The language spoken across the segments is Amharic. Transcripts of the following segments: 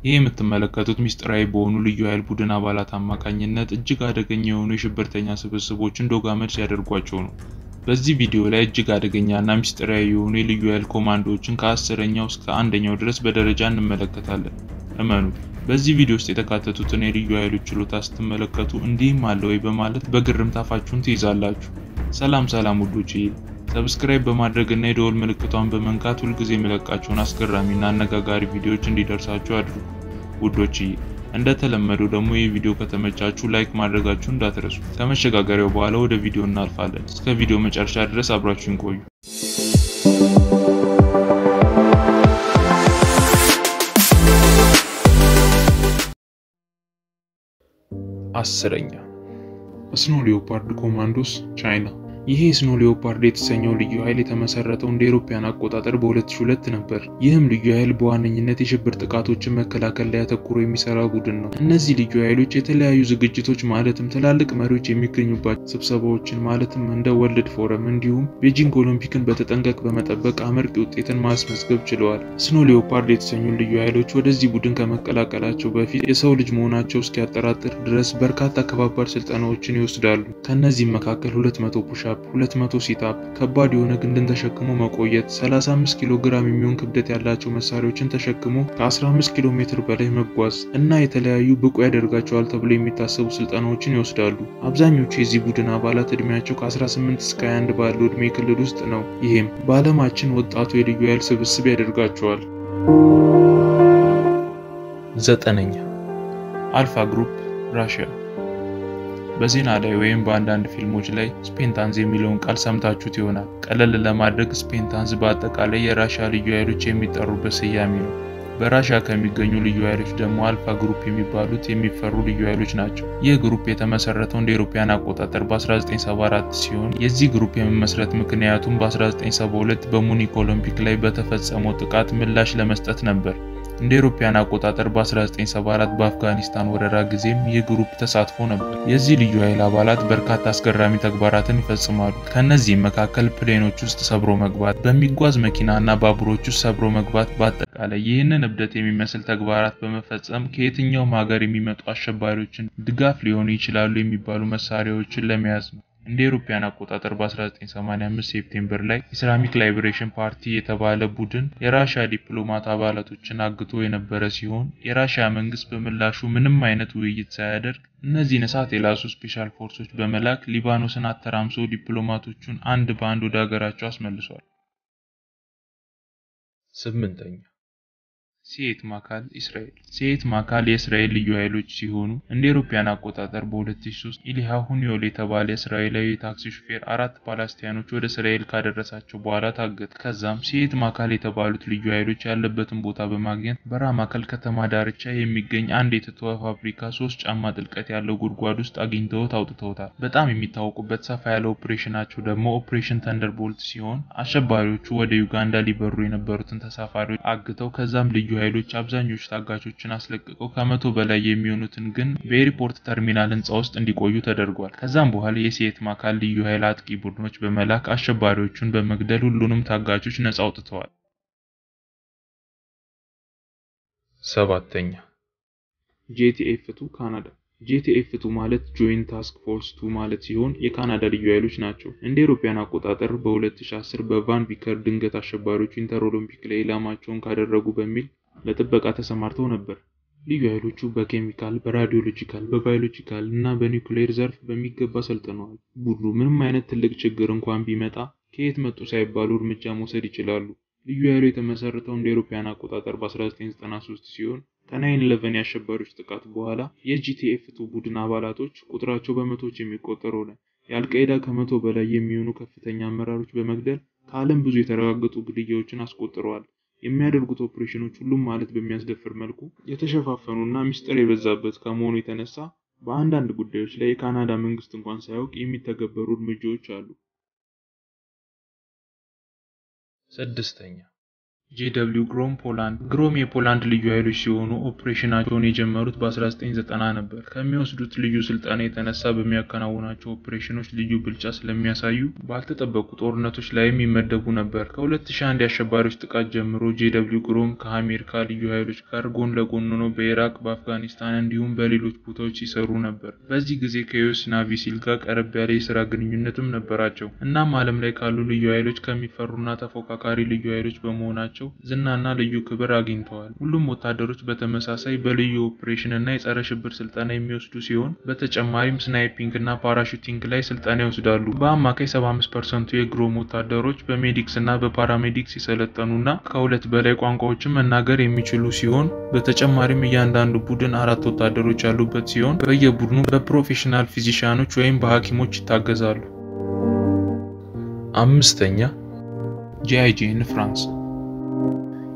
ይህ የምትመለከቱት ሚስጥራዊ በሆኑ ልዩ ኃይል ቡድን አባላት አማካኝነት እጅግ አደገኛ የሆኑ የሽብርተኛ ስብስቦችን ዶጋመድ ሲያደርጓቸው ነው። በዚህ ቪዲዮ ላይ እጅግ አደገኛና ሚስጥራዊ የሆኑ የልዩ ኃይል ኮማንዶዎችን ከ10ኛው እስከ 1ኛው ድረስ በደረጃ እንመለከታለን። እመኑ፣ በዚህ ቪዲዮ ውስጥ የተካተቱትን የልዩ ኃይሎች ችሎታ ስትመለከቱ እንዲህም አለ ወይ በማለት በግርምት አፋችሁን ትይዛላችሁ። ሰላም ውዶቼ፣ ሰብስክራይብ በማድረግ እና የደወል ምልክቷን በመንካት ሁሉ ጊዜ የምለቃቸውን አስገራሚና አነጋጋሪ ቪዲዮዎች እንዲደርሳችሁ አድርጉ። ውዶቼ፣ እንደተለመደው ደግሞ ይህ ቪዲዮ ከተመቻችሁ ላይክ ማድረጋችሁን እንዳትረሱ። ከመሸጋገሪያው በኋላ ወደ ቪዲዮ እናልፋለን። እስከ ቪዲዮ መጨረሻ ድረስ አብራችሁን ቆዩ። አስረኛ ስኖ ሊዮፓርድ ኮማንዶስ ቻይና። ይሄ ስኖ ሊዮፓርድ የተሰኘው ልዩ ኃይል የተመሰረተው እንደ አውሮፓውያን አቆጣጠር በ2002 ነበር። ይህም ልዩ ኃይል በዋነኝነት የሽብር ጥቃቶችን መከላከል ላይ አተኩሮ የሚሰራ ቡድን ነው። እነዚህ ልዩ ኃይሎች የተለያዩ ዝግጅቶች ማለትም ትላልቅ መሪዎች የሚገኙባቸው ስብሰባዎችን ማለትም እንደ ወርልድ ፎረም እንዲሁም ቤጂንግ ኦሎምፒክን በተጠንቀቅ በመጠበቅ አመርቂ ውጤትን ማስመዝገብ ችለዋል። ስኖ ሊዮፓርድ የተሰኙ ልዩ ኃይሎች ወደዚህ ቡድን ከመቀላቀላቸው በፊት የሰው ልጅ መሆናቸው እስኪያጠራጥር ድረስ በርካታ ከባባድ ስልጠናዎችን ይወስዳሉ። ከነዚህም መካከል 200 ፑሽ 200 ሲታፕ፣ ከባድ የሆነ ግንድን ተሸክሞ መቆየት፣ 35 ኪሎ ግራም የሚሆን ክብደት ያላቸው መሳሪያዎችን ተሸክሞ ከ15 ኪሎ ሜትር በላይ መጓዝ እና የተለያዩ ብቁ ያደርጋቸዋል ተብሎ የሚታሰቡ ስልጠናዎችን ይወስዳሉ። አብዛኞቹ የዚህ ቡድን አባላት እድሜያቸው ከ18 እስከ 21 ባለው እድሜ ክልል ውስጥ ነው። ይህም በዓለማችን ወጣቱ የልዩ ኃይል ስብስብ ያደርጋቸዋል። 9ኛ አልፋ ግሩፕ ራሽያ። በዜና ላይ ወይም በአንዳንድ ፊልሞች ላይ ስፔንታንዝ የሚለውን ቃል ሰምታችሁት ይሆናል። ቀለል ለማድረግ ስፔንታንዝ በአጠቃላይ የራሽያ ልዩ ኃይሎች የሚጠሩበት ስያሜ ነው። በራሽያ ከሚገኙ ልዩ ኃይሎች ደግሞ አልፋ ግሩፕ የሚባሉት የሚፈሩ ልዩ ኃይሎች ናቸው። ይህ ግሩፕ የተመሰረተው እንደ አውሮፓውያን አቆጣጠር በ1974 ሲሆን የዚህ ግሩፕ የመመስረት ምክንያቱም በ1972 በሙኒክ ኦሎምፒክ ላይ በተፈጸመው ጥቃት ምላሽ ለመስጠት ነበር። እንደ አውሮፓውያን አቆጣጠር በ1974 በአፍጋኒስታን ወረራ ጊዜም ይህ ግሩፕ ተሳትፎ ነበር። የዚህ ልዩ ኃይል አባላት በርካታ አስገራሚ ተግባራትን ይፈጽማሉ። ከነዚህም መካከል ፕሌኖች ውስጥ ሰብሮ መግባት፣ በሚጓዝ መኪናና ባቡሮች ውስጥ ሰብሮ መግባት፣ በአጠቃላይ ይህንን እብደት የሚመስል ተግባራት በመፈጸም ከየትኛውም ሀገር የሚመጡ አሸባሪዎችን ድጋፍ ሊሆኑ ይችላሉ የሚባሉ መሳሪያዎችን ለመያዝ ነው። እንደ አውሮፓውያን አቆጣጠር በ1985 ሴፕቴምበር ላይ ኢስላሚክ ላይብሬሽን ፓርቲ የተባለ ቡድን የራሽያ ዲፕሎማት አባላቶችን አግቶ የነበረ ሲሆን የራሽያ መንግስት በምላሹ ምንም አይነት ውይይት ሳያደርግ እነዚህን እሳት የላሱ ስፔሻል ፎርሶች በመላክ ሊባኖስን አተራምሶ ዲፕሎማቶቹን አንድ በአንድ ወደ ሀገራቸው አስመልሷል። 8ኛ ሲየት ማካል እስራኤል። ሲየት ማካል የእስራኤል ልዩ ኃይሎች ሲሆኑ እንደ አውሮፓውያን አቆጣጠር በ2003 ኢሊሃ ሁኒዮል የተባለ እስራኤላዊ ታክሲ ሹፌር 4 ፓለስቲያኖች ወደ እስራኤል ካደረሳቸው በኋላ ታገተ። ከዛም ሲየት ማካል የተባሉት ልዩ ኃይሎች ያለበትን ቦታ በማግኘት በራማከል ከተማ ዳርቻ የሚገኝ አንድ የተተወ ፋብሪካ 3 ጫማ ጥልቀት ያለው ጉድጓድ ውስጥ አግኝተውት አውጥተውታል። በጣም የሚታወቁበት ሰፋ ያለ ኦፕሬሽናቸው ደግሞ ኦፕሬሽን ተንደርቦልት ሲሆን አሸባሪዎቹ ወደ ዩጋንዳ ሊበሩ የነበሩትን ተሳፋሪዎች አግተው ከዛም ልዩ ኃይሎች አብዛኞቹ ታጋቾችን አስለቅቀው ከ100 በላይ የሚሆኑትን ግን በኤርፖርት ተርሚናል ህንጻ ውስጥ እንዲቆዩ ተደርጓል። ከዛም በኋላ የሲየት ማካል ልዩ ኃይል አጥቂ ቡድኖች በመላክ አሸባሪዎቹን በመግደል ሁሉንም ታጋቾች ነጻ አውጥተዋል። 7ኛ JTF2 ካናዳ። JTF2 ማለት ጆይንት ታስክ ፎርስ 2 ማለት ሲሆን የካናዳ ልዩ ኃይሎች ናቸው። እንደ አውሮፓውያን አቆጣጠር በ2010 በቫን ቪከር ድንገት አሸባሪዎቹ ኢንተር ኦሎምፒክ ላይ ኢላማቸውን ካደረጉ በሚል ለጥበቃ ተሰማርተው ነበር። ልዩ ኃይሎቹ በኬሚካል፣ በራዲዮሎጂካል፣ በባዮሎጂካል እና በኒውክሌር ዘርፍ በሚገባ ሰልጥነዋል። ቡድኑ ምንም አይነት ትልቅ ችግር እንኳን ቢመጣ ከየት መጡ ሳይባሉ እርምጃ መውሰድ ይችላሉ። ልዩ ኃይሉ የተመሰረተው እንደ አውሮፓውያን አቆጣጠር በ1993 ሲሆን ከ9/11 የአሸባሪዎች ጥቃት በኋላ የጂቲኤፍ2 ቡድን አባላቶች ቁጥራቸው በመቶዎች የሚቆጠር ሆነ። የአልቃይዳ ከ100 በላይ የሚሆኑ ከፍተኛ አመራሮች በመግደል ከዓለም ብዙ የተረጋገጡ ግድያዎችን አስቆጥረዋል። የሚያደርጉት ኦፕሬሽኖች ሁሉም ማለት በሚያስደፍር መልኩ የተሸፋፈኑና ሚስጥር የበዛበት ከመሆኑ የተነሳ በአንዳንድ ጉዳዮች ላይ የካናዳ መንግስት እንኳን ሳያውቅ የሚተገበሩ እርምጃዎች አሉ። 6ኛ ጄደብሊው ግሮም ፖላንድ ግሮም የፖላንድ ልዩ ኃይሎች ሲሆኑ ኦፕሬሽናቸውን የጀመሩት በ1990 ነበር። ከሚወስዱት ልዩ ስልጠና የተነሳ በሚያከናውናቸው ኦፕሬሽኖች ልዩ ብልጫ ስለሚያሳዩ ባልተጠበቁ ጦርነቶች ላይም ይመደቡ ነበር። ከ2001 የአሸባሪዎች ጥቃት ጀምሮ ጄደብሊው ግሮም ከአሜሪካ ልዩ ኃይሎች ጋር ጎን ለጎን ሆኖ በኢራቅ፣ በአፍጋኒስታን እንዲሁም በሌሎች ቦታዎች ሲሰሩ ነበር። በዚህ ጊዜ ከዩኤስ ናቪ ሲል ጋር ቀረብ ያለ የሥራ ግንኙነትም ነበራቸው። እናም ዓለም ላይ ካሉ ልዩ ኃይሎች ከሚፈሩና ተፎካካሪ ልዩ ኃይሎች በመሆናቸው ዝናና ልዩ ክብር አግኝተዋል። ሁሉም ወታደሮች በተመሳሳይ በልዩ ኦፕሬሽን እና የጸረ ሽብር ስልጠና የሚወስዱ ሲሆን በተጨማሪም ስናይፒንግ እና ፓራሹቲንግ ላይ ስልጠና ይወስዳሉ። በአማካይ 75% የግሮም ወታደሮች በሜዲክስ እና በፓራሜዲክስ የሰለጠኑና ከሁለት በላይ ቋንቋዎችን መናገር የሚችሉ ሲሆን በተጨማሪም እያንዳንዱ ቡድን 4 ወታደሮች ያሉበት ሲሆን በየቡድኑ በፕሮፌሽናል ፊዚሻኖች ወይም በሐኪሞች ይታገዛሉ። አምስተኛ ጂአይጄን ፍራንስ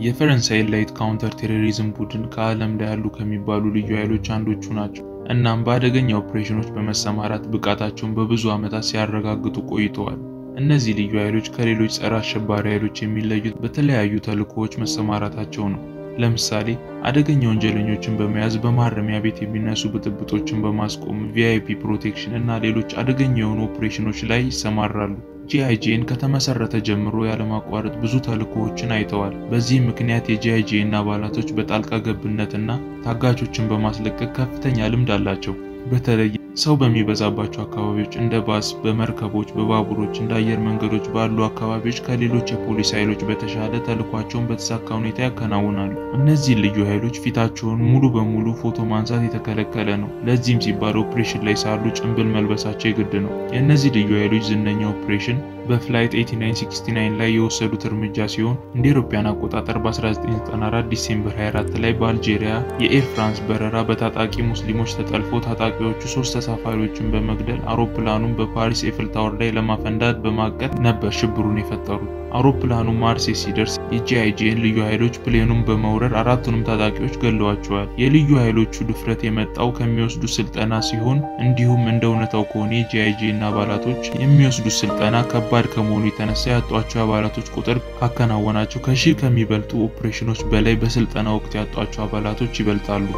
የፈረንሳይ ላይት ካውንተር ቴሮሪዝም ቡድን ከዓለም ላይ ያሉ ከሚባሉ ልዩ ኃይሎች አንዶቹ ናቸው። እናም በአደገኛ ኦፕሬሽኖች በመሰማራት ብቃታቸውን በብዙ ዓመታት ሲያረጋግጡ ቆይተዋል። እነዚህ ልዩ ኃይሎች ከሌሎች ጸረ አሸባሪ ኃይሎች የሚለዩት በተለያዩ ተልዕኮዎች መሰማራታቸው ነው። ለምሳሌ አደገኛ ወንጀለኞችን በመያዝ በማረሚያ ቤት የሚነሱ ብጥብጦችን በማስቆም ቪአይፒ ፕሮቴክሽን እና ሌሎች አደገኛ የሆኑ ኦፕሬሽኖች ላይ ይሰማራሉ። ጂአይጄን ከተመሰረተ ጀምሮ ያለማቋረጥ ብዙ ተልዕኮዎችን አይተዋል። በዚህ ምክንያት የጂአይጄን አባላቶች በጣልቃ ገብነትና ታጋቾችን በማስለቀቅ ከፍተኛ ልምድ አላቸው። በተለይ ሰው በሚበዛባቸው አካባቢዎች እንደ ባስ፣ በመርከቦች፣ በባቡሮች፣ እንደ አየር መንገዶች ባሉ አካባቢዎች ከሌሎች የፖሊስ ኃይሎች በተሻለ ተልዕኳቸውን በተሳካ ሁኔታ ያከናውናሉ። እነዚህ ልዩ ኃይሎች ፊታቸውን ሙሉ በሙሉ ፎቶ ማንሳት የተከለከለ ነው። ለዚህም ሲባል ኦፕሬሽን ላይ ሳሉ ጭንብል መልበሳቸው የግድ ነው። የእነዚህ ልዩ ኃይሎች ዝነኛ ኦፕሬሽን በፍላይት 8969 ላይ የወሰዱት እርምጃ ሲሆን እንደ አውሮፓውያን አቆጣጠር በ1994 ዲሴምበር 24 ላይ በአልጄሪያ የኤር ፍራንስ በረራ በታጣቂ ሙስሊሞች ተጠልፎ ታጣቂዎቹ 3 ተሳፋሪዎችን በመግደል አውሮፕላኑን በፓሪስ ኤፍል ታወር ላይ ለማፈንዳት በማቀድ ነበር ሽብሩን የፈጠሩት። አውሮፕላኑ ማርሴይ ሲደርስ የጂአይጄን ልዩ ኃይሎች ፕሌኑን በመውረር አራቱንም ታጣቂዎች ገለዋቸዋል። የልዩ ኃይሎቹ ድፍረት የመጣው ከሚወስዱ ስልጠና ሲሆን እንዲሁም እንደ እውነታው ከሆነ የጂአይጄን አባላቶች የሚወስዱ ስልጠና ከባድ ከመሆኑ የተነሳ ያጧቸው አባላቶች ቁጥር ካከናወናቸው ከ1000 ከሚበልጡ ኦፕሬሽኖች በላይ በስልጠና ወቅት ያጧቸው አባላቶች ይበልጣሉ።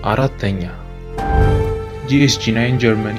አራተኛ GSG9 ጀርመኒ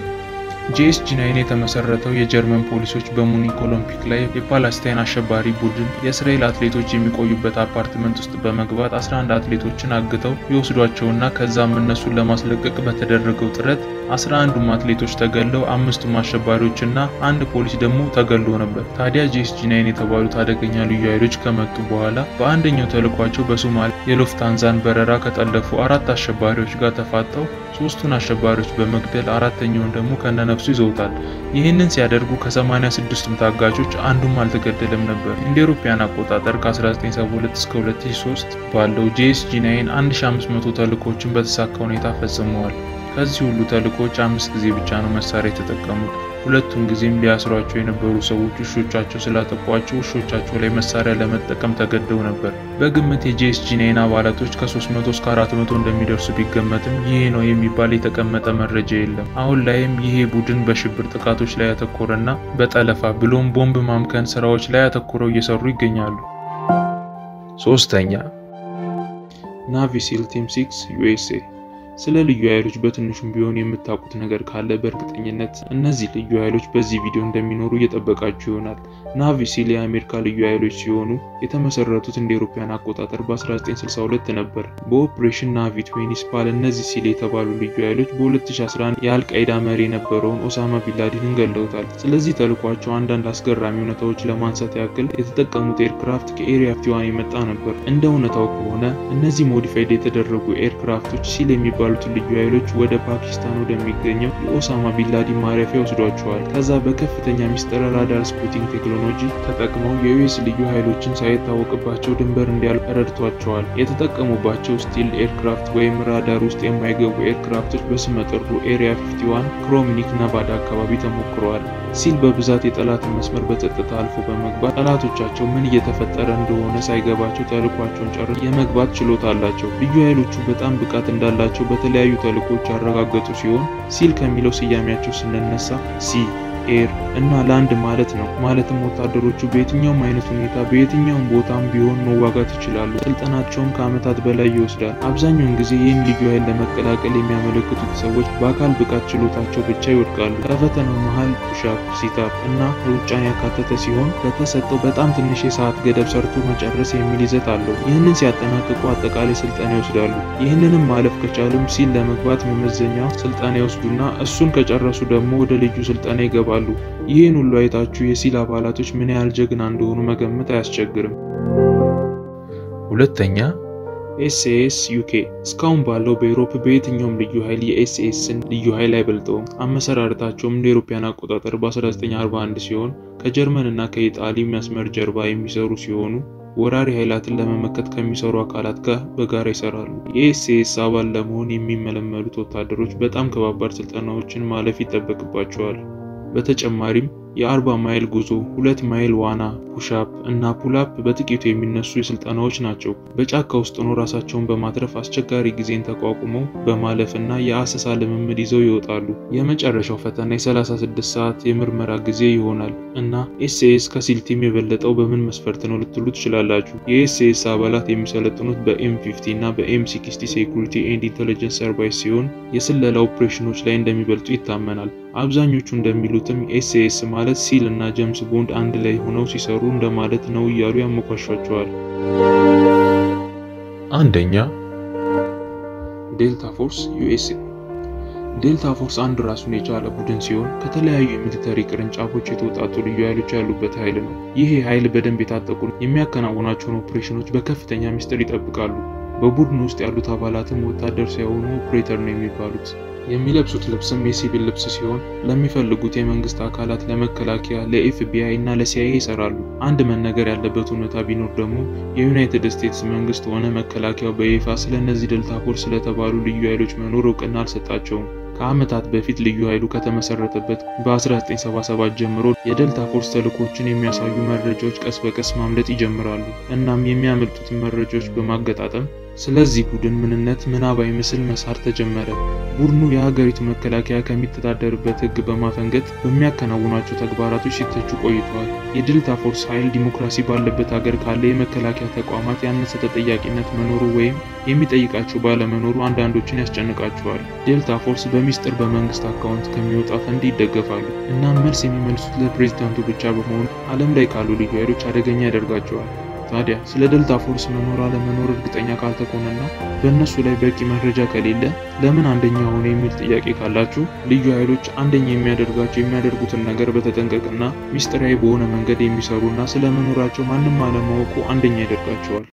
GSG9 የተመሰረተው የጀርመን ፖሊሶች በሙኒክ ኦሎምፒክ ላይ የፓለስታይን አሸባሪ ቡድን የእስራኤል አትሌቶች የሚቆዩበት አፓርትመንት ውስጥ በመግባት 11 አትሌቶችን አግተው ይወስዷቸውና ከዛም እነሱን ለማስለቀቅ በተደረገው ጥረት 11ዱም አትሌቶች ተገለው 5ቱም አሸባሪዎችና አንድ ፖሊስ ደግሞ ተገሎ ነበር። ታዲያ GSG9 የተባሉት አደገኛ ልዩ ኃይሎች ከመጡ በኋላ በአንደኛው ተልዕኳቸው በሶማሊያ የሉፍታንዛን በረራ ከጠለፉ 4 አሸባሪዎች ጋር ተፋጠው 3ቱን አሸባሪዎች በመግደል አራተኛውን ደግሞ ከነነፍሱ ይዘውታል። ይህንን ሲያደርጉ ከ86ቱም ታጋቾች አንዱም አልተገደለም ነበር። እንደ አውሮፓውያን አቆጣጠር ከ1972 እስከ 2003 ባለው GSG9 1500 ተልዕኮችን በተሳካ ሁኔታ ፈጽመዋል። ከዚህ ሁሉ ተልዕኮች 5 ጊዜ ብቻ ነው መሳሪያ የተጠቀሙት። ሁለቱም ጊዜም ሊያስሯቸው የነበሩ ሰዎች ውሾቻቸው ስላጠቋቸው ውሾቻቸው ላይ መሳሪያ ለመጠቀም ተገደው ነበር። በግምት የጂኤስጂ9 አባላቶች ከ300 እስከ 400 እንደሚደርሱ ቢገመትም ይሄ ነው የሚባል የተቀመጠ መረጃ የለም። አሁን ላይም ይሄ ቡድን በሽብር ጥቃቶች ላይ ያተኮረና በጠለፋ ብሎም ቦምብ ማምከን ስራዎች ላይ ያተኮረው እየሰሩ ይገኛሉ። ሶስተኛ ናቪ ሲል ቲም 6 USA ስለ ልዩ ኃይሎች በትንሹም ቢሆን የምታውቁት ነገር ካለ በእርግጠኝነት እነዚህ ልዩ ኃይሎች በዚህ ቪዲዮ እንደሚኖሩ እየጠበቃችሁ ይሆናል። ናቪ ሲል የአሜሪካ ልዩ ኃይሎች ሲሆኑ የተመሰረቱት እንደ አውሮፓውያን አቆጣጠር በ1962 ነበር። በኦፕሬሽን ናቪ ትዌኒስፓል እነዚህ ሲል የተባሉ ልዩ ኃይሎች በ2011 የአልቃይዳ መሪ የነበረውን ኦሳማ ቢንላዲንን ገለውታል። ስለዚህ ተልዕኳቸው አንዳንድ አስገራሚ እውነታዎች ለማንሳት ያክል የተጠቀሙት ኤርክራፍት ከኤሪያ 51 የመጣ ነበር። እንደ እውነታው ከሆነ እነዚህ ሞዲፋይድ የተደረጉ ኤርክራፍቶች ሲል የሚባሉ ልዩ ኃይሎች ወደ ፓኪስታን ወደሚገኘው የኦሳማ ቢንላዲን ማረፊያ ወስዷቸዋል። ከዛ በከፍተኛ ሚስጥር ራዳር ስፖቲንግ ቴክኖሎጂ ተጠቅመው የዩኤስ ልዩ ኃይሎችን ሳይታወቅባቸው ድንበር እንዲያልፉ ረድቷቸዋል። የተጠቀሙባቸው ስቲል ኤርክራፍት ወይም ራዳር ውስጥ የማይገቡ ኤርክራፍቶች በስመጥሩ ኤሪያ 51 ክሮሚኒክ ነቫዳ አካባቢ ተሞክረዋል። ሲል በብዛት የጠላትን መስመር በጸጥታ አልፎ በመግባት ጠላቶቻቸው ምን እየተፈጠረ እንደሆነ ሳይገባቸው ተልዕኳቸውን ጨርሰው የመግባት ችሎታ አላቸው። ልዩ ኃይሎቹ በጣም ብቃት እንዳላቸው በተለያዩ ተልዕኮች ያረጋገጡ ሲሆን ሲል ከሚለው ስያሜያቸው ስንነሳ ሲ ኤር እና ላንድ ማለት ነው። ማለትም ወታደሮቹ በየትኛውም አይነት ሁኔታ በየትኛውም ቦታም ቢሆን መዋጋት ይችላሉ። ስልጠናቸውም ከዓመታት በላይ ይወስዳል። አብዛኛውን ጊዜ ይህን ልዩ ኃይል ለመቀላቀል የሚያመለክቱት ሰዎች በአካል ብቃት ችሎታቸው ብቻ ይወድቃሉ። ከፈተናው መሃል ፑሽአፕ፣ ሲታፕ እና ሩጫን ያካተተ ሲሆን ከተሰጠው በጣም ትንሽ የሰዓት ገደብ ሰርቶ መጨረስ የሚል ይዘት አለው። ይህንን ሲያጠናቅቁ አጠቃላይ ስልጠና ይወስዳሉ። ይህንንም ማለፍ ከቻሉም ሲል ለመግባት መመዘኛ ስልጠና ይወስዱና እሱን ከጨረሱ ደግሞ ወደ ልዩ ስልጠና ይገባሉ። ይህን ሁሉ አይታችሁ የሲል አባላቶች ምን ያህል ጀግና እንደሆኑ መገመት አያስቸግርም። ሁለተኛ ኤስኤስ ዩኬ እስካሁን ባለው በዩሮፕ በየትኛውም ልዩ ኃይል የኤስኤስን ልዩ ኃይል አይበልጠውም። አመሰራረታቸውም እንደ አውሮፓውያን አቆጣጠር በ1941 ሲሆን ከጀርመን እና ከኢጣሊ መስመር ጀርባ የሚሰሩ ሲሆኑ ወራሪ ኃይላትን ለመመከት ከሚሰሩ አካላት ጋር በጋራ ይሰራሉ። የኤስኤስ አባል ለመሆን የሚመለመሉት ወታደሮች በጣም ከባባድ ስልጠናዎችን ማለፍ ይጠበቅባቸዋል። በተጨማሪም የ40 ማይል ጉዞ፣ 2 ማይል ዋና፣ ፑሽአፕ እና ፑልአፕ በጥቂቱ የሚነሱ ስልጠናዎች ናቸው። በጫካ ውስጥ ሆነው ራሳቸውን በማትረፍ አስቸጋሪ ጊዜን ተቋቁመው በማለፍና የአሰሳ ልምምድ ይዘው ይወጣሉ። የመጨረሻው ፈተና የ36 ሰዓት የምርመራ ጊዜ ይሆናል እና ኤስኤስ ከሲል ቲም የበለጠው በምን መስፈርት ነው ልትሉ ትችላላችሁ። የኤስኤስ አባላት የሚሰለጥኑት በኤም50 እና በኤም60 ሴኩሪቲ ኤንድ ኢንተለጀንስ ሰርቫይስ ሲሆን የስለላ ኦፕሬሽኖች ላይ እንደሚበልጡ ይታመናል። አብዛኞቹ እንደሚሉትም ኤስኤስ ማለት ሲል እና ጄምስ ቦንድ አንድ ላይ ሆነው ሲሰሩ እንደማለት ነው እያሉ ያሞካሿቸዋል። አንደኛ ዴልታ ፎርስ ዩኤስኤ። ዴልታ ፎርስ አንድ ራሱን የቻለ ቡድን ሲሆን ከተለያዩ የሚሊተሪ ቅርንጫፎች የተውጣጡ ልዩ ኃይሎች ያሉበት ኃይል ነው። ይሄ ኃይል በደንብ የታጠቁ የሚያከናውናቸውን ኦፕሬሽኖች በከፍተኛ ሚስጥር ይጠብቃሉ። በቡድኑ ውስጥ ያሉት አባላትም ወታደር ሳይሆኑ ኦፕሬተር ነው የሚባሉት። የሚለብሱት ልብስም የሲቪል ልብስ ሲሆን ለሚፈልጉት የመንግስት አካላት ለመከላከያ፣ ለኤፍቢአይ እና ለሲአይኤ ይሰራሉ። አንድ መነገር ያለበት እውነታ ቢኖር ደግሞ የዩናይትድ ስቴትስ መንግስት ሆነ መከላከያው በይፋ ስለነዚህ ዴልታ ፎርስ ስለተባሉ ልዩ ኃይሎች መኖር እውቅና አልሰጣቸውም። ከዓመታት በፊት ልዩ ኃይሉ ከተመሰረተበት በ1977 ጀምሮ የዴልታ ፎርስ ተልዕኮችን የሚያሳዩ መረጃዎች ቀስ በቀስ ማምለጥ ይጀምራሉ። እናም የሚያመልጡትን መረጃዎች በማገጣጠም ስለዚህ ቡድን ምንነት ምናባዊ ምስል መሳር ተጀመረ። ቡድኑ የሀገሪቱ መከላከያ ከሚተዳደርበት ህግ በማፈንገጥ በሚያከናውናቸው ተግባራቶች ሲተቹ ቆይተዋል። የዴልታ ፎርስ ኃይል ዲሞክራሲ ባለበት ሀገር ካለ የመከላከያ ተቋማት ያነሰ ተጠያቂነት መኖሩ ወይም የሚጠይቃቸው ባለመኖሩ አንዳንዶችን ያስጨንቃቸዋል። ዴልታ ፎርስ በሚስጥር በመንግስት አካውንት ከሚወጣ ፈንድ ይደገፋሉ። እናም መልስ የሚመልሱት ለፕሬዝዳንቱ ብቻ በመሆኑ ዓለም ላይ ካሉ ልዩ ኃይሎች አደገኛ ያደርጋቸዋል። ታዲያ ስለ ዴልታ ፎርስ መኖር አለመኖር እርግጠኛ ካልተኮነና በእነሱ ላይ በቂ መረጃ ከሌለ ለምን አንደኛ ሆነ የሚል ጥያቄ ካላችሁ ልዩ ኃይሎች አንደኛ የሚያደርጉትን ነገር በተጠንቀቅና ሚስጥራዊ በሆነ መንገድ የሚሰሩና ስለመኖራቸው ማንም አለማወቁ አንደኛ ያደርጋቸዋል።